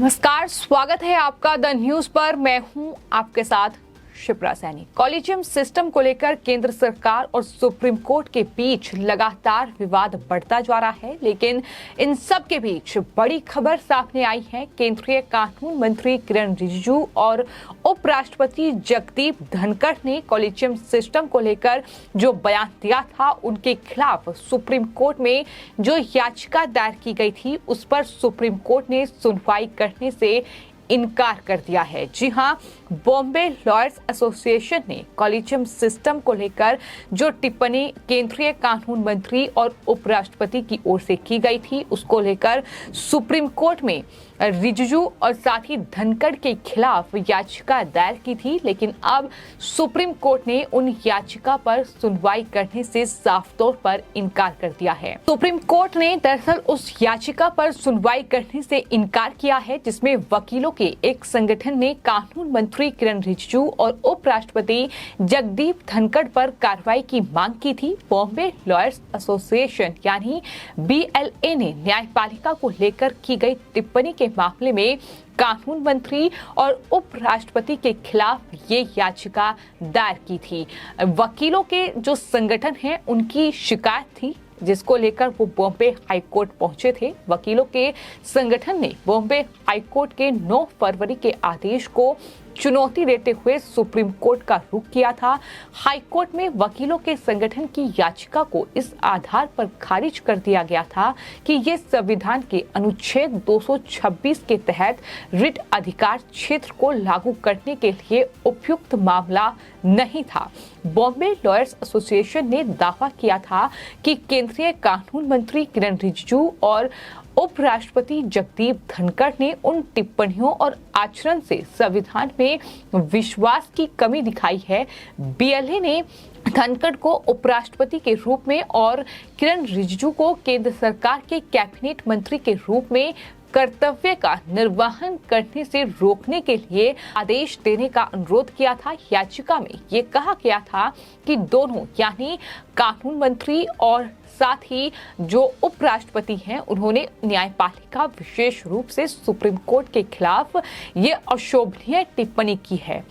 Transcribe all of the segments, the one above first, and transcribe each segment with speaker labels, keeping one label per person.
Speaker 1: नमस्कार, स्वागत है आपका द न्यूज पर। मैं हूं आपके साथ शिप्रा सैनी। कॉलेजियम सिस्टम को लेकर केंद्र सरकार और सुप्रीम कोर्ट के बीच लगातार विवाद बढ़ता जा रहा है, लेकिन इन सब के बीच बड़ी खबर सामने आई है। केंद्रीय कानून मंत्री किरण रिजिजू और उपराष्ट्रपति जगदीप धनखड़ ने कॉलेजियम सिस्टम को लेकर जो बयान दिया था, उनके खिलाफ सुप्रीम कोर्ट में जो याचिका दायर की गई थी, उस पर सुप्रीम कोर्ट ने सुनवाई करने से इनकार कर दिया है। जी हां, बॉम्बे लॉयर्स एसोसिएशन ने कॉलेजियम सिस्टम को लेकर जो टिप्पणी केंद्रीय कानून मंत्री और उपराष्ट्रपति की ओर से की गई थी, उसको लेकर सुप्रीम कोर्ट में रिजिजू और साथ ही धनखड़ के खिलाफ याचिका दायर की थी, लेकिन अब सुप्रीम कोर्ट ने उन याचिका पर सुनवाई करने से साफ तौर पर इनकार कर दिया है। सुप्रीम कोर्ट ने दरअसल उस याचिका पर सुनवाई करने से इनकार किया है, जिसमें वकीलों के एक संगठन ने कानून मंत्री किरण रिजिजू और उपराष्ट्रपति जगदीप धनखड़ पर कार्रवाई की मांग की थी। बॉम्बे लॉयर्स एसोसिएशन यानी BLA ने न्यायपालिका को लेकर की गई टिप्पणी के मामले में कानून मंत्री और उपराष्ट्रपति के खिलाफ ये याचिका दायर की थी। वकीलों के जो संगठन हैं, उनकी शिकायत थी, जिसको लेकर वो बॉम्बे हाईकोर्ट पहुंचे थे। वकीलों के संगठन ने बॉम्बे हाईकोर्ट के 9 फरवरी के आदेश को चुनौती देते हुए सुप्रीम कोर्ट का रुख किया था। हाईकोर्ट में वकीलों के संगठन की याचिका को इस आधार पर खारिज कर दिया गया था कि ये संविधान के अनुच्छेद 226 के तहत रिट अधिकार क्षेत्र को लागू करने के लिए उपयुक्त मामला नहीं था। बॉम्बे लॉयर्स एसोसिएशन ने दावा किया था कि केंद्रीय कानून मंत्री किरण रिजिजू और उपराष्ट्रपति जगदीप धनखड़ ने उन टिप्पणियों और आचरण से संविधान में विश्वास की कमी दिखाई है। BLA ने धनखड़ को उपराष्ट्रपति के रूप में और किरण रिजिजू को केंद्र सरकार के कैबिनेट मंत्री के रूप में कर्तव्य का निर्वहन करने से रोकने के लिए आदेश देने का अनुरोध किया था। याचिका में ये कहा गया था कि दोनों यानी कानून मंत्री और साथ ही जो उपराष्ट्रपति हैं, उन्होंने न्यायपालिका विशेष रूप से सुप्रीम कोर्ट के खिलाफ ये अशोभनीय टिप्पणी की है।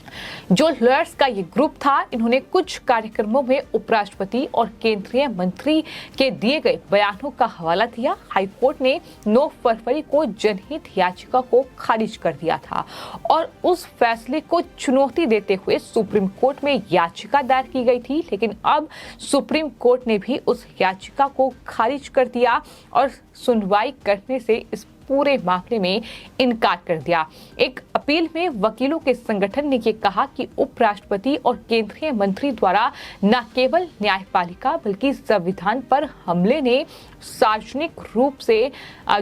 Speaker 1: जो लॉयर्स का ये ग्रुप था, इन्होंने कुछ कार्यक्रमों में उपराष्ट्रपति और केंद्रीय मंत्री के दिए गए बयानों का हवाला दिया। हाईकोर्ट ने 9 फरवरी को जनहित याचिका को खारिज कर दिया था और उस फैसले को चुनौती देते हुए सुप्रीम कोर्ट में याचिका दायर की गई थी, लेकिन अब सुप्रीम कोर्ट ने भी उस याचिका को खारिज कर दिया और सुनवाई करने से इस पूरे मामले में इनकार कर दिया। एक अपील में वकीलों के संगठन ने ये कहा कि उपराष्ट्रपति और केंद्रीय मंत्री द्वारा न केवल न्यायपालिका बल्कि संविधान पर हमले ने सार्वजनिक रूप से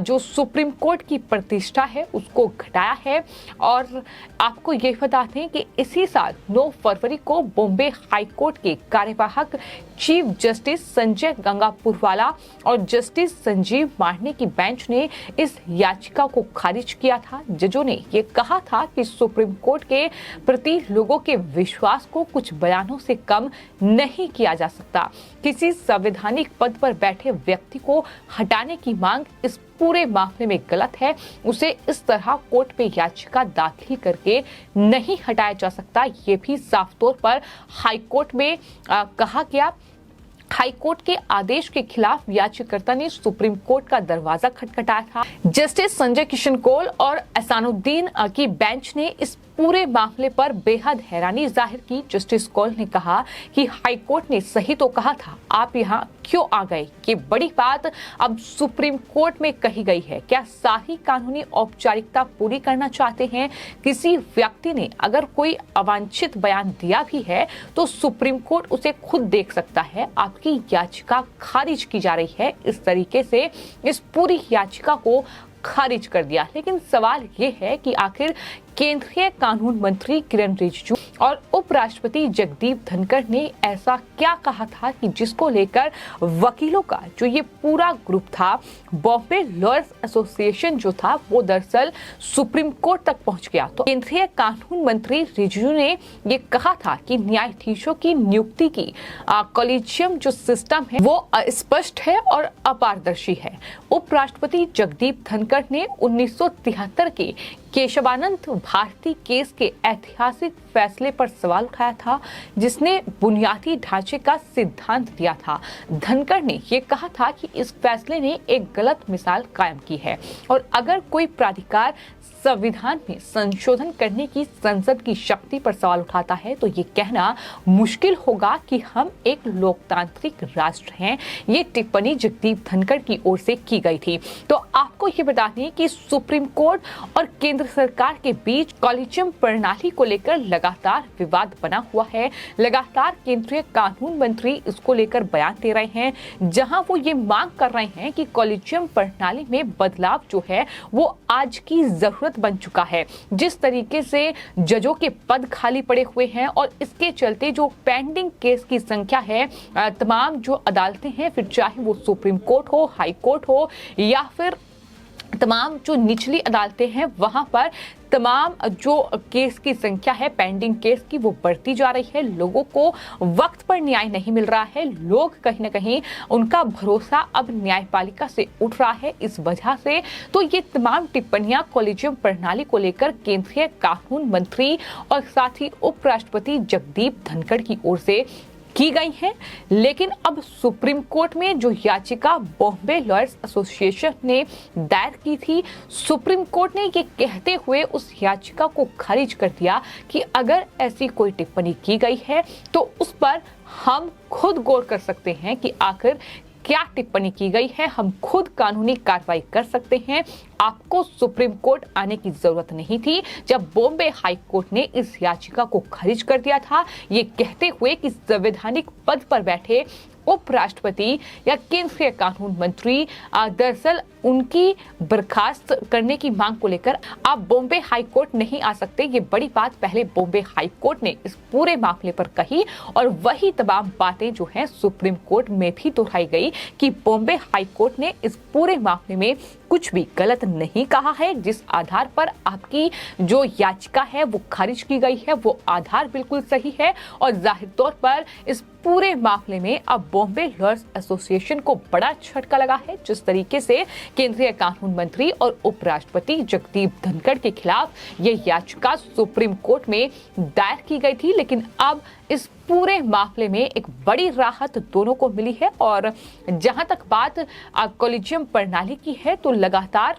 Speaker 1: जो सुप्रीम कोर्ट की प्रतिष्ठा है, उसको घटाया है। और आपको ये बता दें कि इसी साल 9 फरवरी को बॉम्बे हाईकोर्ट के कार्यवाहक चीफ जस्टिस संजय गंगापुरवाला और जस्टिस संजीव मारने की बेंच ने इस याचिका को खारिज किया था। जजों ने ये कहा था कि सुप्रीम कोर्ट के प्रति लोगों के विश्वास को कुछ बयानों से कम नहीं किया जा सकता। किसी संवैधानिक पद पर बैठे व्यक्ति को हटाने की मांग इस पूरे मामले में गलत है। उसे इस तरह कोर्ट में याचिका दाखिल करके नहीं हटाया जा सकता। ये भी साफ तौर पर हाईकोर्ट में कहा गया। हाईकोर्ट के आदेश के खिलाफ याचिकाकर्ता ने सुप्रीम कोर्ट का दरवाजा खटखटाया था। जस्टिस संजय किशन कौल और एहसानुद्दीन की बेंच ने इस पूरे मामले पर बेहद हैरानी जाहिर की। जस्टिस कौल ने कहा कि हाईकोर्ट ने सही तो कहा था, आप यहाँ क्यों आ गए? ये बड़ी बात अब सुप्रीम कोर्ट में कही गई है। क्या सारी कानूनी औपचारिकता पूरी करना चाहते हैं? किसी व्यक्ति ने अगर कोई अवांछित बयान दिया भी है तो सुप्रीम कोर्ट उसे खुद देख सकता है। आपकी याचिका खारिज की जा रही है। इस तरीके से इस पूरी याचिका को खारिज कर दिया। लेकिन सवाल ये है कि आखिर केंद्रीय कानून मंत्री किरण रिजिजू और उपराष्ट्रपति जगदीप धनखड़ ने ऐसा क्या कहा था कि जिसको लेकर वकीलों का जो ये पूरा ग्रुप था, बॉम्बे लॉयर्स एसोसिएशन जो था, वो दरअसल सुप्रीम कोर्ट तक पहुंच गया। तो केंद्रीय कानून मंत्री रिजिजू ने ये कहा था कि न्यायाधीशों की नियुक्ति की कॉलेजियम जो सिस्टम है वो अस्पष्ट है और अपारदर्शी है। उपराष्ट्रपति जगदीप धनखड़ ने 1973 के केशवानंद भारती केस के ऐतिहासिक फैसले पर सवाल उठाया था, जिसने बुनियादी ढांचे का सिद्धांत दिया था। धनखड़ ने यह कहा था कि इस फैसले ने एक गलत मिसाल कायम की है और अगर कोई प्राधिकार संविधान में संशोधन करने की संसद की शक्ति पर सवाल उठाता है तो ये कहना मुश्किल होगा कि हम एक लोकतांत्रिक राष्ट्र हैं। ये टिप्पणी जगदीप धनखड़ की ओर से की गई थी। तो आपको ये बता दें कि सुप्रीम कोर्ट और केंद्र सरकार के बीच कॉलेजियम प्रणाली को लेकर लगातार विवाद बना हुआ है। लगातार केंद्रीय कानून मंत्री इसको लेकर बयान दे रहे हैं, जहां वो ये मांग कर रहे हैं कि कॉलेजियम प्रणाली में बदलाव जो है वो आज की जरूरत बन चुका है। जिस तरीके से जजों के पद खाली पड़े हुए हैं और इसके चलते जो पेंडिंग केस की संख्या है, तमाम जो अदालतें हैं, फिर चाहे वो सुप्रीम कोर्ट हो, हाई कोर्ट हो या फिर तमाम जो निचली अदालतें हैं, वहां पर तमाम जो केस की संख्या है, पेंडिंग केस की, वो बढ़ती जा रही है। लोगों को वक्त पर न्याय नहीं मिल रहा है। लोग कहीं ना कहीं उनका भरोसा अब न्यायपालिका से उठ रहा है। इस वजह से तो ये तमाम टिप्पणियां कॉलेजियम प्रणाली को लेकर केंद्रीय कानून मंत्री और साथ ही उपराष्ट्रपति जगदीप धनखड़ की ओर से की गई हैं। लेकिन अब सुप्रीम कोर्ट में जो याचिका बॉम्बे लॉयर्स एसोसिएशन ने दायर की थी, सुप्रीम कोर्ट ने ये कहते हुए उस याचिका को खारिज कर दिया कि अगर ऐसी कोई टिप्पणी की गई है तो उस पर हम खुद गौर कर सकते हैं कि आखिर क्या टिप्पणी की गई है। हम खुद कानूनी कार्रवाई कर सकते हैं। आपको सुप्रीम कोर्ट आने की जरूरत नहीं थी। जब बॉम्बे हाई कोर्ट ने इस याचिका को खारिज कर दिया था, ये कहते हुए कि संवैधानिक पद पर बैठे उपराष्ट्रपति या केंद्रीय कानून मंत्री दरअसल उनकी बर्खास्त करने की मांग को लेकर आप बॉम्बे हाई कोर्ट नहीं आ सकते। ये बड़ी बात पहले बॉम्बे हाई कोर्ट ने इस पूरे मामले पर कही और वही तमाम बातें जो हैं सुप्रीम कोर्ट में भी दोहराई गई कि बॉम्बे हाई कोर्ट ने इस पूरे मामले में कुछ भी गलत नहीं कहा है। जिस आधार पर आपकी जो याचिका है वो खारिज की गई है, वो आधार बिल्कुल सही है और जाहिर तौर पर इस पूरे मामले में अब बॉम्बे लॉयर्स एसोसिएशन को बड़ा झटका लगा है। जिस तरीके से केंद्रीय कानून मंत्री और उपराष्ट्रपति जगदीप धनखड़ के खिलाफ यह याचिका सुप्रीम कोर्ट में दायर की गई थी, लेकिन अब इस पूरे मामले में एक बड़ी राहत दोनों को मिली है। और जहां तक बात कॉलेजियम प्रणाली की है तो लगातार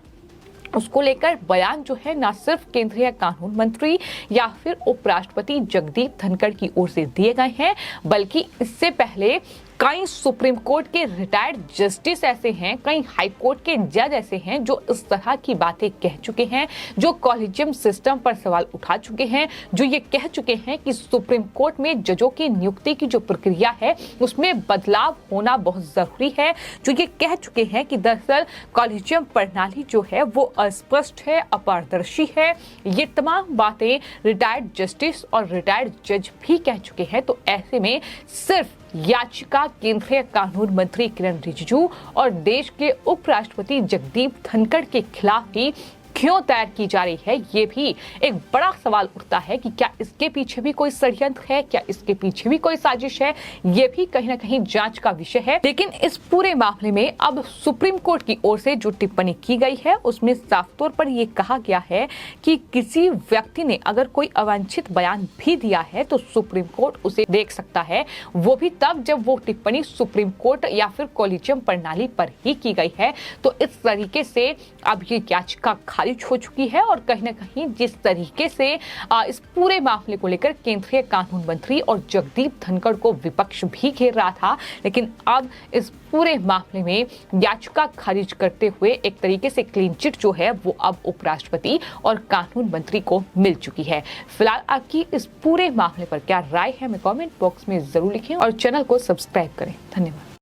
Speaker 1: उसको लेकर बयान जो है ना सिर्फ केंद्रीय कानून मंत्री या फिर उपराष्ट्रपति जगदीप धनखड़ की ओर से दिए गए हैं, बल्कि इससे पहले कई सुप्रीम कोर्ट के रिटायर्ड जस्टिस ऐसे हैं, कई हाई कोर्ट के जज ऐसे हैं जो इस तरह की बातें कह चुके हैं, जो कॉलेजियम सिस्टम पर सवाल उठा चुके हैं, जो ये कह चुके हैं कि सुप्रीम कोर्ट में जजों की नियुक्ति की जो प्रक्रिया है उसमें बदलाव होना बहुत जरूरी है, जो ये कह चुके हैं कि दरअसल कॉलेजियम प्रणाली जो है वो अस्पष्ट है, अपारदर्शी है। ये तमाम बातें रिटायर्ड जस्टिस और रिटायर्ड जज भी कह चुके हैं। तो ऐसे में सिर्फ याचिका केंद्रीय कानून मंत्री किरण रिजिजू और देश के उपराष्ट्रपति जगदीप धनखड़ के खिलाफ ही क्यों दायर की जा रही है, ये भी एक बड़ा सवाल उठता है कि क्या इसके पीछे भी कोई षड्यंत्र है, क्या इसके पीछे भी कोई साजिश है। ये भी कहीं ना कहीं जांच का विषय है। लेकिन इस पूरे मामले में अब सुप्रीम कोर्ट की ओर से जो टिप्पणी की गई है उसमें साफ तौर पर यह कहा गया है कि किसी व्यक्ति ने अगर कोई अवांछित बयान भी दिया है तो सुप्रीम कोर्ट उसे देख सकता है, वो भी तब जब वो टिप्पणी सुप्रीम कोर्ट या फिर कॉलेजियम प्रणाली पर ही की गई है। तो इस तरीके से अब ये याचिका खारिज हो चुकी है और कहीं ना कहीं जिस तरीके से इस पूरे मामले को लेकर केंद्रीय कानून मंत्री और जगदीप धनखड़ को विपक्ष भी घेर रहा था, लेकिन अब इस पूरे मामले में याचिका खारिज करते हुए एक तरीके से क्लीन चिट जो है वो अब उपराष्ट्रपति और कानून मंत्री को मिल चुकी है। फिलहाल आपकी इस पूरे मामले पर क्या राय है, हमें कमेंट बॉक्स में जरूर लिखें और चैनल को सब्सक्राइब करें। धन्यवाद।